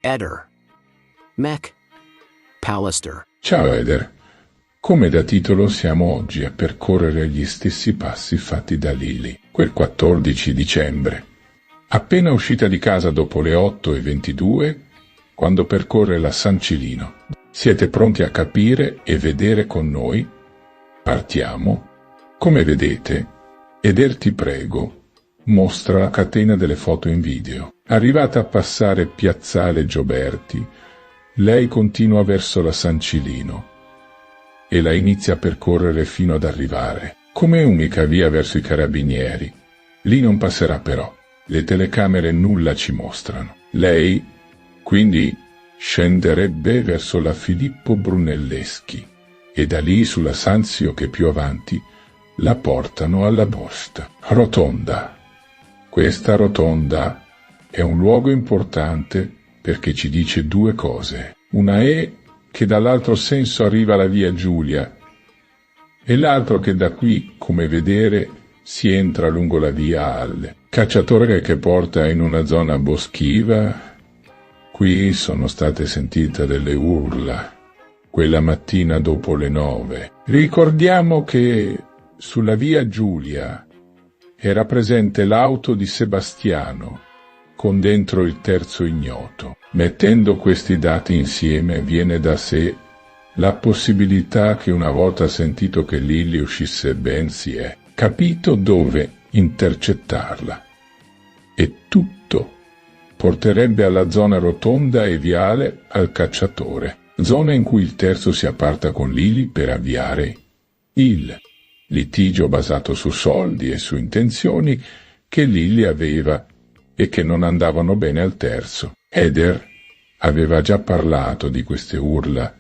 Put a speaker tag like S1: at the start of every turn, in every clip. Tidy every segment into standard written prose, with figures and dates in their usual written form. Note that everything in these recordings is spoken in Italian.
S1: Eder. Mech. Pallister.
S2: Ciao Eder. Come da titolo siamo oggi a percorrere gli stessi passi fatti da Lily, quel 14 dicembre. Appena uscita di casa dopo le 8:22, quando percorre la San Cilino. Siete pronti a capire e vedere con noi? Partiamo. Come vedete, Eder, ti prego, mostra la catena delle foto in video. Arrivata a passare Piazzale Gioberti, lei continua verso la San Cilino e la inizia a percorrere fino ad arrivare come unica via verso i carabinieri. Lì non passerà però, le telecamere nulla ci mostrano. Lei, quindi, scenderebbe verso la Filippo Brunelleschi e da lì sulla Sanzio che più avanti la portano alla Bosta. Rotonda. Questa rotonda è un luogo importante perché ci dice due cose. Una è che dall'altro senso arriva la via Giulia e l'altro che da qui, come vedere, si entra lungo la via Halle. Cacciatore che porta in una zona boschiva. Qui sono state sentite delle urla quella mattina dopo le 9. Ricordiamo che sulla via Giulia era presente l'auto di Sebastiano con dentro il terzo ignoto. Mettendo questi dati insieme viene da sé la possibilità che una volta sentito che Lily uscisse ben si è capito dove intercettarla. E tutto porterebbe alla zona rotonda e viale al cacciatore, zona in cui il terzo si apparta con Lily per avviare il litigio basato su soldi e su intenzioni che Lily aveva e che non andavano bene al terzo. Eder aveva già parlato di queste urla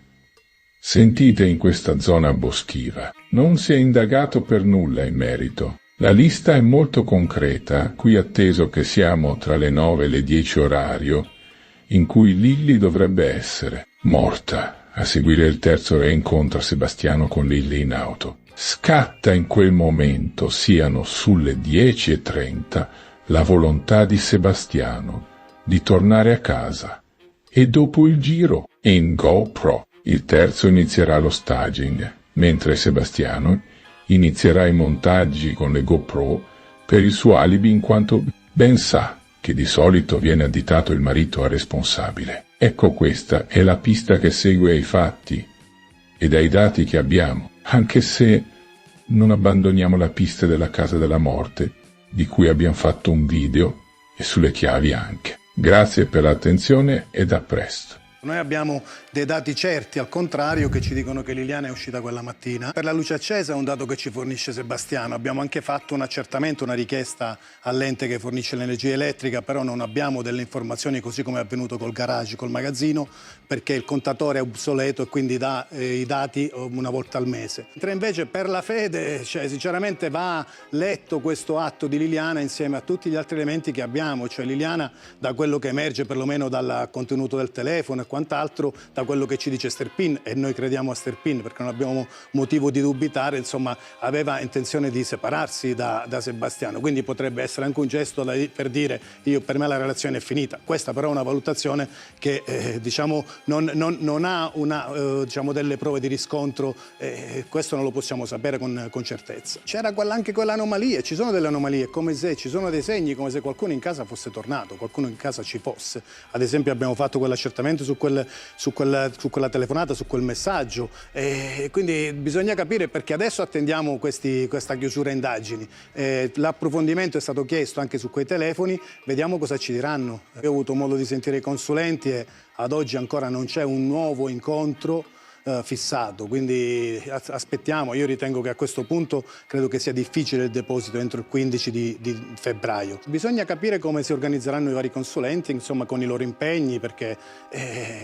S2: sentite in questa zona boschiva. Non si è indagato per nulla in merito. La lista è molto concreta, qui atteso che siamo tra le 9 e le 10 orario, in cui Lily dovrebbe essere morta. A seguire il terzo reincontra Sebastiano con Lily in auto. Scatta in quel momento, siano sulle 10:30, la volontà di Sebastiano di tornare a casa e dopo il giro in GoPro il terzo inizierà lo staging, mentre Sebastiano inizierà i montaggi con le GoPro per il suo alibi in quanto ben sa che di solito viene additato il marito a responsabile. Ecco, questa è la pista che segue ai fatti e dai dati che abbiamo, anche se non abbandoniamo la pista della casa della morte, di cui abbiamo fatto un video, e sulle chiavi anche. Grazie per l'attenzione ed a presto.
S3: Noi abbiamo dei dati certi, al contrario, che ci dicono che Liliana è uscita quella mattina. Per la luce accesa è un dato che ci fornisce Sebastiano. Abbiamo anche fatto un accertamento, una richiesta all'ente che fornisce l'energia elettrica, però non abbiamo delle informazioni così come è avvenuto col garage, col magazzino, perché il contatore è obsoleto e quindi dà i dati una volta al mese. Mentre invece per la fede, sinceramente va letto questo atto di Liliana insieme a tutti gli altri elementi che abbiamo, cioè Liliana, da quello che emerge perlomeno dal contenuto del telefono e quant'altro, da quello che ci dice Sterpin, e noi crediamo a Sterpin perché non abbiamo motivo di dubitare, insomma, aveva intenzione di separarsi da Sebastiano, quindi potrebbe essere anche un gesto per dire per me la relazione è finita. Questa però è una valutazione che non ha delle prove di riscontro, questo non lo possiamo sapere con certezza. C'era anche quell'anomalia, ci sono delle anomalie, come se ci sono dei segni, come se qualcuno in casa fosse tornato, qualcuno in casa ci fosse. Ad esempio abbiamo fatto quell'accertamento su quella telefonata, su quel messaggio, quindi bisogna capire, perché adesso attendiamo questa chiusura indagini. L'approfondimento è stato chiesto anche su quei telefoni, vediamo cosa ci diranno. Io ho avuto modo di sentire i consulenti e ad oggi ancora non c'è un nuovo incontro fissato, quindi aspettiamo. Io ritengo che a questo punto credo che sia difficile il deposito entro il 15 di febbraio. Bisogna capire come si organizzeranno i vari consulenti, insomma, con i loro impegni, perché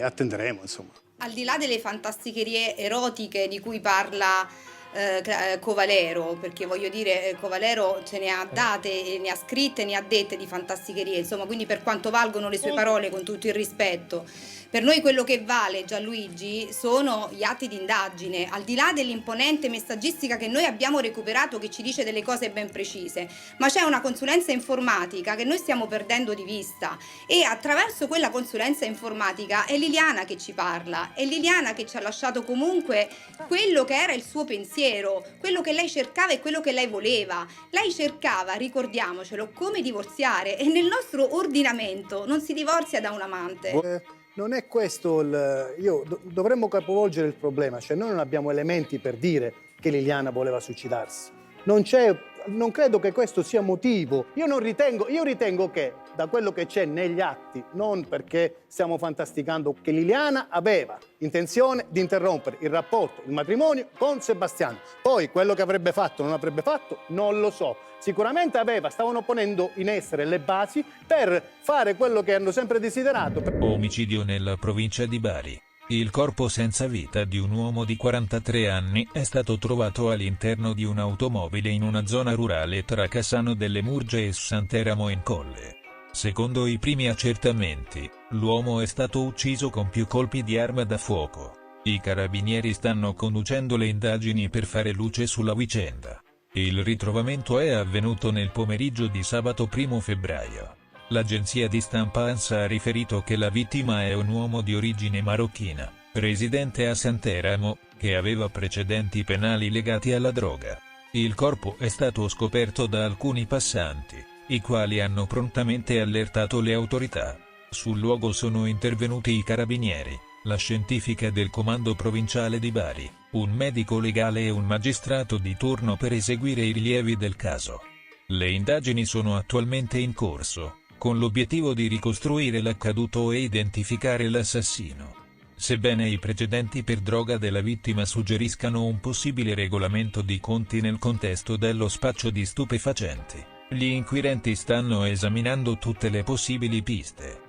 S3: attenderemo, insomma.
S4: Al di là delle fantasticherie erotiche di cui parla Covalero, perché voglio dire, Covalero ce ne ha date, ne ha scritte, ne ha dette di fantasticherie, insomma, quindi per quanto valgono le sue parole, con tutto il rispetto, per noi quello che vale, Gianluigi, sono gli atti di indagine, al di là dell'imponente messaggistica che noi abbiamo recuperato, che ci dice delle cose ben precise, ma c'è una consulenza informatica che noi stiamo perdendo di vista, e attraverso quella consulenza informatica è Liliana che ci parla, è Liliana che ci ha lasciato comunque quello che era il suo pensiero, quello che lei cercava e quello che lei voleva. Lei cercava, ricordiamocelo, come divorziare, e nel nostro ordinamento non si divorzia da un amante.
S3: Non è questo dovremmo capovolgere il problema, cioè noi non abbiamo elementi per dire che Liliana voleva suicidarsi. Non credo che questo sia motivo. Io ritengo che da quello che c'è negli atti, non perché stiamo fantasticando, che Liliana aveva intenzione di interrompere il rapporto, il matrimonio con Sebastiano. Poi quello che avrebbe fatto o non avrebbe fatto, non lo so. Sicuramente stavano ponendo in essere le basi per fare quello che hanno sempre desiderato.
S5: Omicidio nella provincia di Bari. Il corpo senza vita di un uomo di 43 anni è stato trovato all'interno di un'automobile in una zona rurale tra Cassano delle Murge e Sant'Eramo in Colle. Secondo i primi accertamenti, l'uomo è stato ucciso con più colpi di arma da fuoco. I carabinieri stanno conducendo le indagini per fare luce sulla vicenda. Il ritrovamento è avvenuto nel pomeriggio di sabato 1 febbraio. L'agenzia di stampa ANSA ha riferito che la vittima è un uomo di origine marocchina, residente a Sant'Eramo, che aveva precedenti penali legati alla droga. Il corpo è stato scoperto da alcuni passanti, i quali hanno prontamente allertato le autorità. Sul luogo sono intervenuti i carabinieri, la scientifica del comando provinciale di Bari, un medico legale e un magistrato di turno per eseguire i rilievi del caso. Le indagini sono attualmente in corso, con l'obiettivo di ricostruire l'accaduto e identificare l'assassino. Sebbene i precedenti per droga della vittima suggeriscano un possibile regolamento di conti nel contesto dello spaccio di stupefacenti, gli inquirenti stanno esaminando tutte le possibili piste.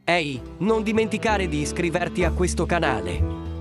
S6: Ehi, non dimenticare di iscriverti a questo canale.